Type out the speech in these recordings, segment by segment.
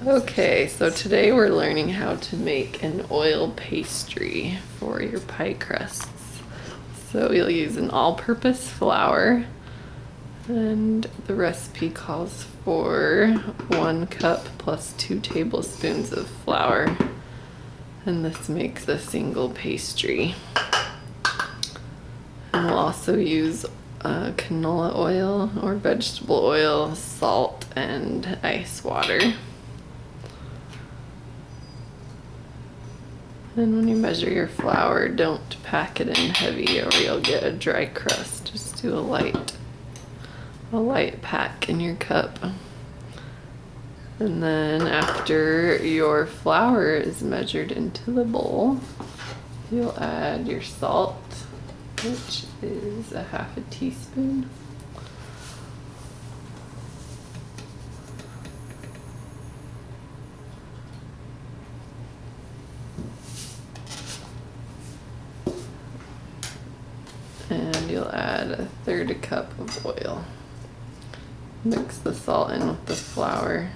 Okay, so today we're learning how to make an oil pastry for your pie crusts. So you'll use an all-purpose flour, and the recipe calls for 1 cup plus 2 tablespoons of flour, and this makes a single pastry. And we'll also use canola oil or vegetable oil, salt, and ice water. And when you measure your flour, don't pack it in heavy or you'll get a dry crust. Just do a light pack in your cup. And then after your flour is measured into the bowl, you'll add your salt, which is a 1/2 teaspoon. And you'll add 1/3 cup of oil. Mix the salt in with the flour.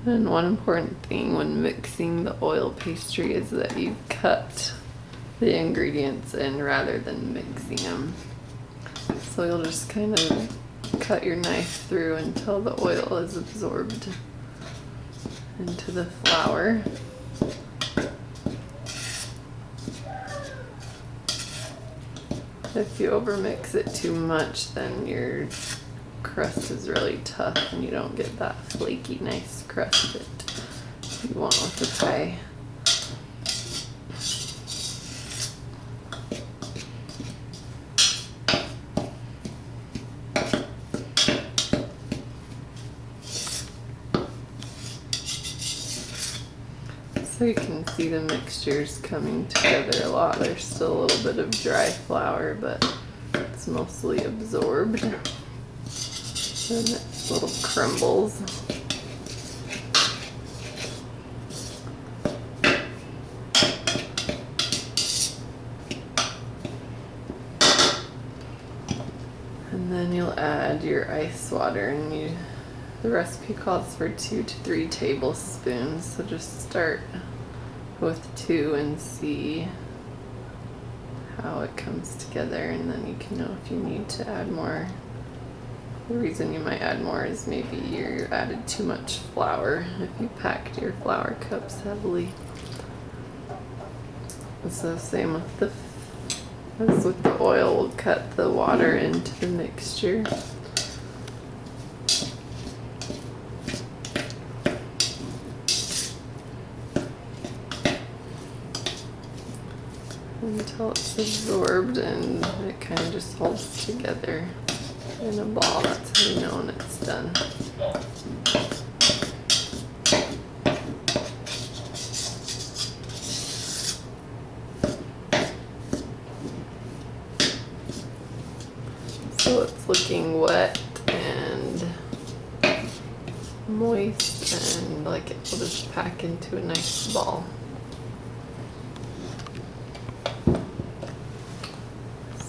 And one important thing when mixing the oil pastry is that you cut the ingredients in rather than mixing them. So you'll just kind of cut your knife through until the oil is absorbed into the flour. If you overmix it too much, then your crust is really tough and you don't get that flaky, nice crust that you want with the pie. So you can see the mixtures coming together a lot. There's still a little bit of dry flour, but it's mostly absorbed. And it's little crumbles. And then you'll add your ice water, and the recipe calls for 2 to 3 tablespoons, so just start with 2 and see how it comes together, and then you can know if you need to add more. The reason you might add more is maybe you added too much flour if you packed your flour cups heavily. So same as with the oil, we'll cut the water into the mixture. Until it's absorbed and it kind of just holds together in a ball. That's how you know when it's done. So it's looking wet and moist, and like it will just pack into a nice ball.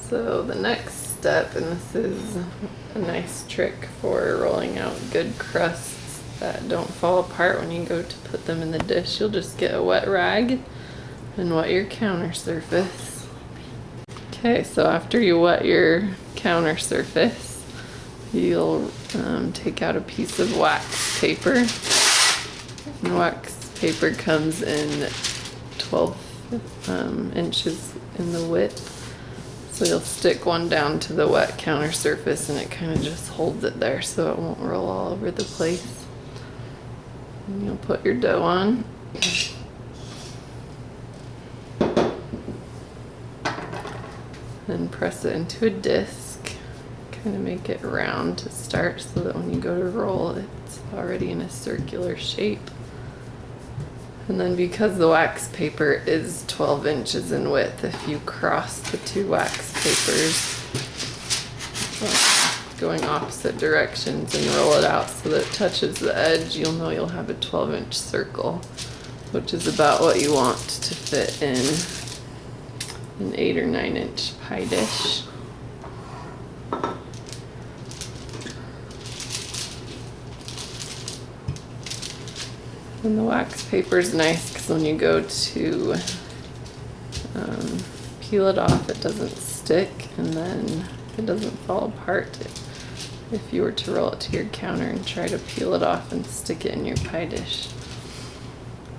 So the next step, and this is a nice trick for rolling out good crusts that don't fall apart when you go to put them in the dish, you'll just get a wet rag and wet your counter surface. Okay, so after you wet your counter surface, you'll take out a piece of wax paper. And wax paper comes in 12 inches in the width. So you'll stick one down to the wet counter surface and it kind of just holds it there so it won't roll all over the place. And you'll put your dough on. And press it into a disc. Kind of make it round to start so that when you go to roll, it's already in a circular shape. And then because the wax paper is 12 inches in width, if you cross the two wax papers going opposite directions and roll it out so that it touches the edge, you'll know you'll have a 12-inch circle, which is about what you want to fit in an 8 or 9-inch pie dish. And the wax paper is nice because when you go to peel it off, it doesn't stick, and then it doesn't fall apart if you were to roll it to your counter and try to peel it off and stick it in your pie dish.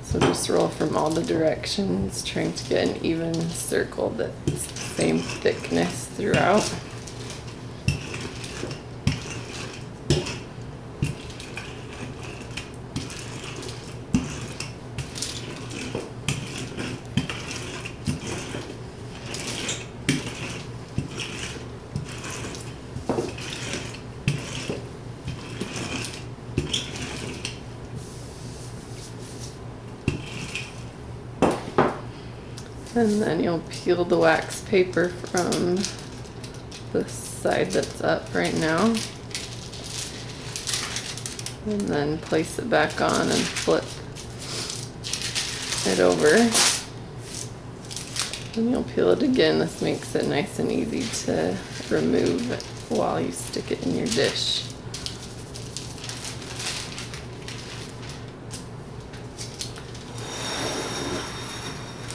So just roll from all the directions, trying to get an even circle that's the same thickness throughout. And then you'll peel the wax paper from the side that's up right now. And then place it back on and flip it over. And you'll peel it again. This makes it nice and easy to remove while you stick it in your dish.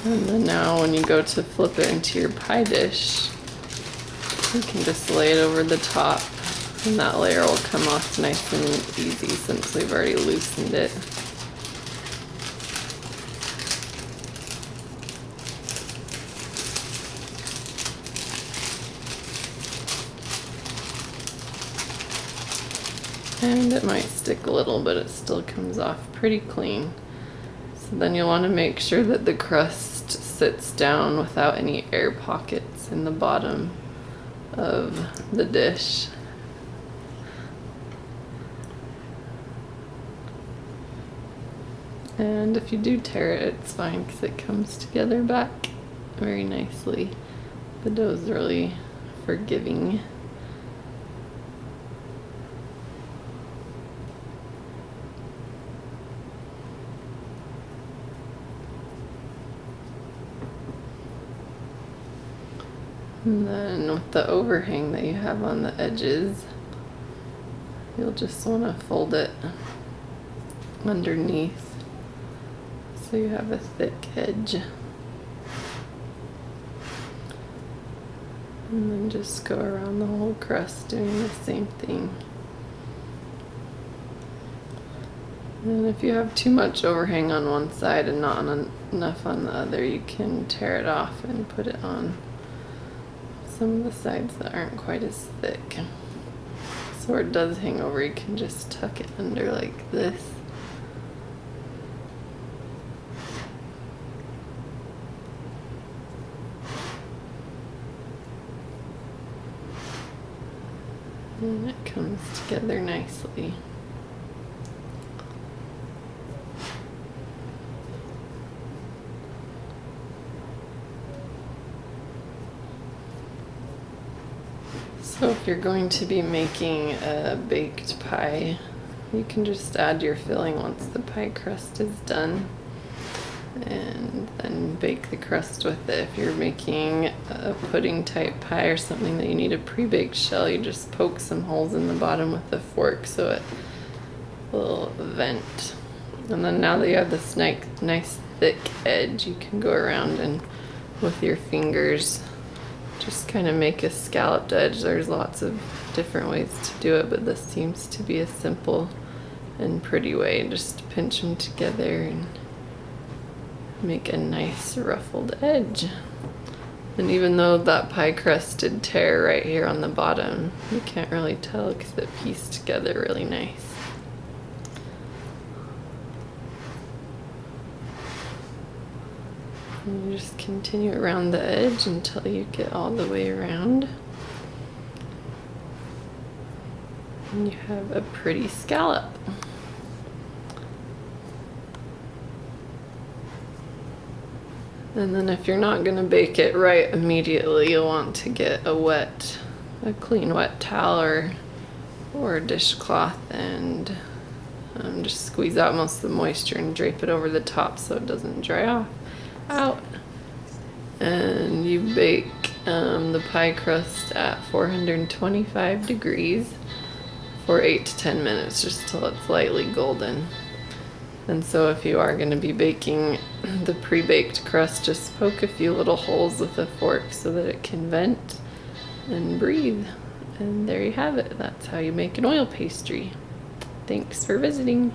And then now when you go to flip it into your pie dish, you can just lay it over the top, and that layer will come off nice and easy since we've already loosened it. And it might stick a little, but it still comes off pretty clean. So then you'll want to make sure that the crust sits down without any air pockets in the bottom of the dish. And if you do tear it, it's fine because it comes together back very nicely. The dough's really forgiving. And then with the overhang that you have on the edges, you'll just want to fold it underneath so you have a thick edge. And then just go around the whole crust doing the same thing. And if you have too much overhang on one side and not enough on the other, you can tear it off and put it on some of the sides that aren't quite as thick. So where it does hang over, you can just tuck it under like this. And it comes together nicely. So if you're going to be making a baked pie, you can just add your filling once the pie crust is done, and then bake the crust with it. If you're making a pudding type pie or something that you need a pre-baked shell, you just poke some holes in the bottom with a fork so it will vent. And then now that you have this nice thick edge, you can go around and with your fingers just kind of make a scalloped edge. There's lots of different ways to do it, but this seems to be a simple and pretty way. Just pinch them together and make a nice ruffled edge. And even though that pie crust did tear right here on the bottom, you can't really tell because it pieced together really nice. And you just continue around the edge until you get all the way around. And you have a pretty scallop. And then if you're not gonna bake it right immediately, you'll want to get a clean wet towel or a dishcloth and just squeeze out most of the moisture and drape it over the top so it doesn't dry out. And you bake the pie crust at 425 degrees for 8 to 10 minutes, just till it's lightly golden. And so if you are going to be baking the pre-baked crust, just poke a few little holes with a fork so that it can vent and breathe. And there you have it. That's how you make an oil pastry. Thanks for visiting.